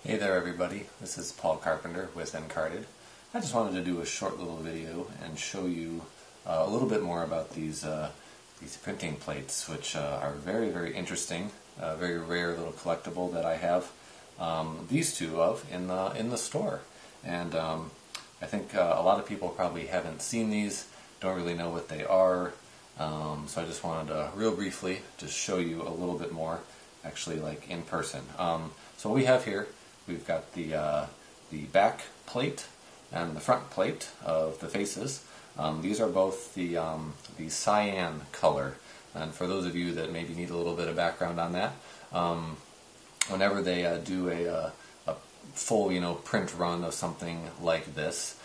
Hey there everybody, this is Paul Carpenter with Encarded. I just wanted to do a short little video and show you a little bit more about these printing plates, which are very, very interesting, very rare little collectible that I have these two of in the store. And I think a lot of people probably haven't seen these, don't really know what they are, so I just wanted to real briefly just show you a little bit more, actually like in person. So what we have here, we've got the back plate and the front plate of the faces. These are both the cyan color, and for those of you that maybe need a little bit of background on that, whenever they do a full print run of something like this,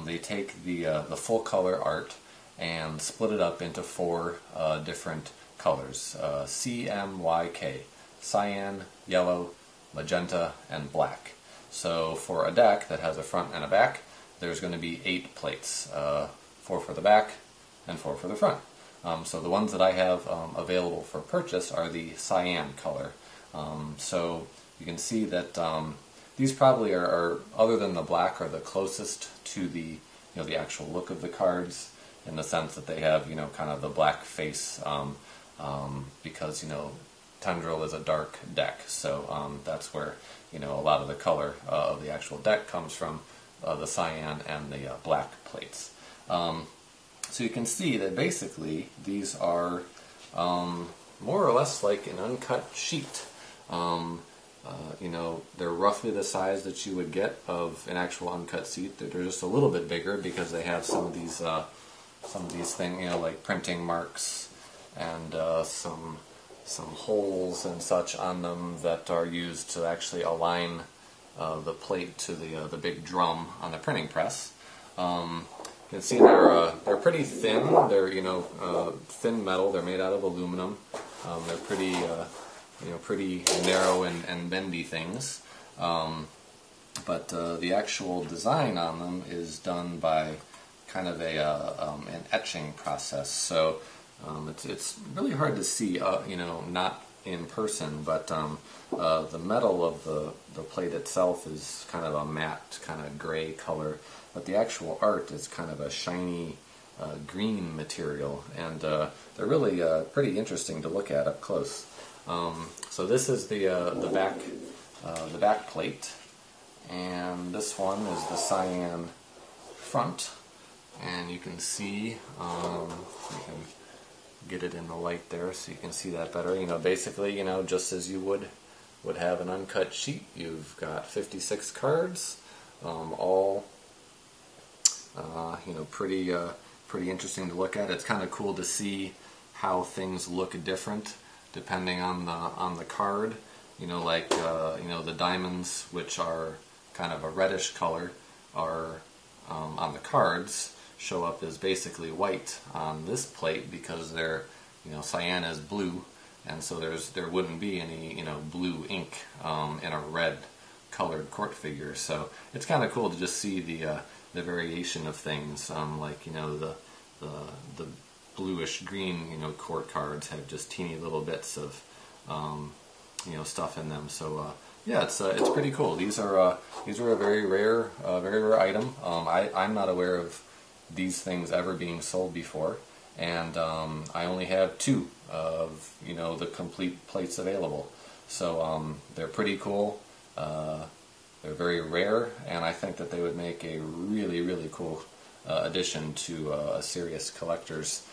they take the full color art and split it up into four different colors: CMYK, cyan, yellow, magenta, and black. So for a deck that has a front and a back, there's going to be 8 plates, 4 for the back and 4 for the front. So the ones that I have available for purchase are the cyan color. So you can see that these probably are, other than the black, are the closest to the the actual look of the cards, in the sense that they have kind of the black face, because Tendril is a dark deck, so that's where a lot of the color of the actual deck comes from, the cyan and the black plates. So you can see that basically these are more or less like an uncut sheet. They're roughly the size that you would get of an actual uncut sheet. They're just a little bit bigger because they have some of these things, like printing marks and some holes and such on them that are used to actually align the plate to the big drum on the printing press. You can see they're pretty thin. They're thin metal. They're made out of aluminum. They're pretty pretty narrow and bendy things. But the actual design on them is done by kind of an etching process. So it's really hard to see, not in person, but the metal of the plate itself is kind of a matte, kind of gray color, but the actual art is kind of a shiny green material, and they're really pretty interesting to look at up close. So this is the back plate, and this one is the cyan front, and you can see, you can get it in the light there so you can see that better. Basically, just as you would have an uncut sheet, you've got 56 cards, all pretty interesting to look at. It's kind of cool to see how things look different depending on the card. The diamonds, which are kind of a reddish color, are on the cards, show up as basically white on this plate because they're, cyan is blue, and so there wouldn't be any blue ink in a red colored court figure. So it's kind of cool to just see the variation of things, like the bluish green court cards have just teeny little bits of stuff in them. So yeah, it's pretty cool. These are a very rare item. I'm not aware of these things ever being sold before, and I only have 2 of the complete plates available. So they're pretty cool. They're very rare, and I think that they would make a really, really cool addition to a serious collector's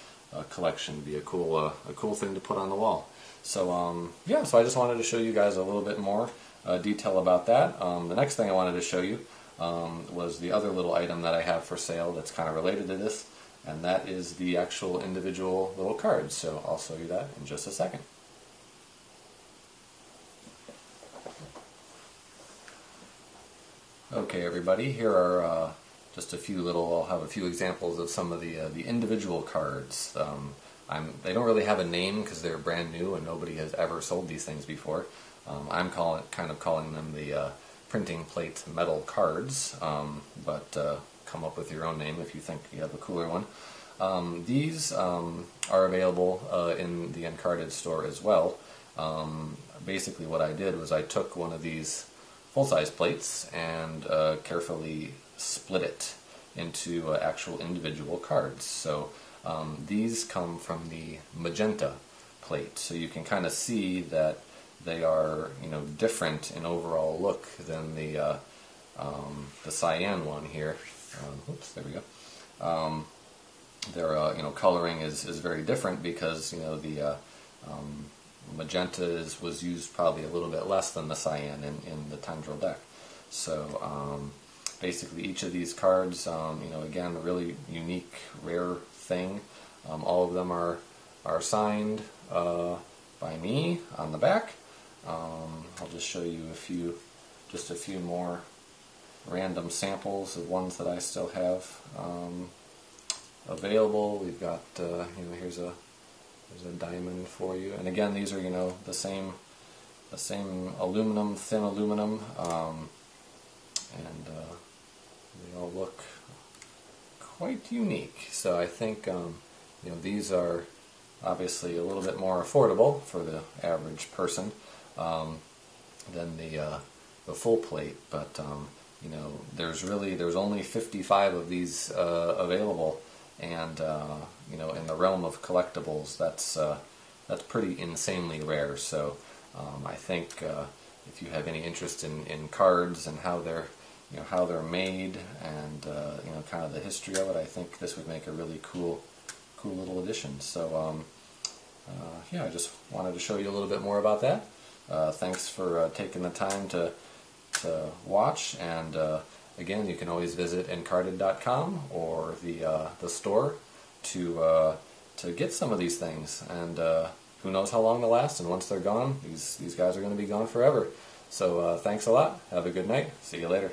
collection. Be a cool thing to put on the wall. So yeah, so I just wanted to show you guys a little bit more detail about that. The next thing I wanted to show you was the other little item that I have for sale that's kind of related to this, and that is the actual individual little cards. So I'll show you that in just a second. Okay, everybody, here are just a few I'll have a few examples of some of the individual cards. They don't really have a name because they're brand new and nobody has ever sold these things before. I'm kind of calling them the printing plate metal cards, but come up with your own name if you think you have a cooler one. These are available in the Encarded store as well. Basically what I did was I took one of these full-size plates and carefully split it into actual individual cards. So these come from the magenta plate, so you can kind of see that they are, different in overall look than the cyan one here. Oops, there we go. Their coloring is very different because the magenta was used probably a little bit less than the cyan in the Tendril deck. So basically each of these cards, again, a really unique, rare thing. All of them are signed by me on the back. I'll just show you just a few more random samples of ones that I still have available. We've got, here's a diamond for you, and again, these are the same aluminum, thin aluminum, and they all look quite unique. So I think these are obviously a little bit more affordable for the average person than the full plate, but there's only 55 of these available, and in the realm of collectibles, that's pretty insanely rare. So I think if you have any interest in cards and how they're made, and kind of the history of it, I think this would make a really cool little addition. So yeah, I just wanted to show you a little bit more about that. Thanks for taking the time to watch, and again, you can always visit encarded.com or the store to get some of these things, and who knows how long they'll last, and once they're gone, these guys are going to be gone forever. So thanks a lot, have a good night, see you later.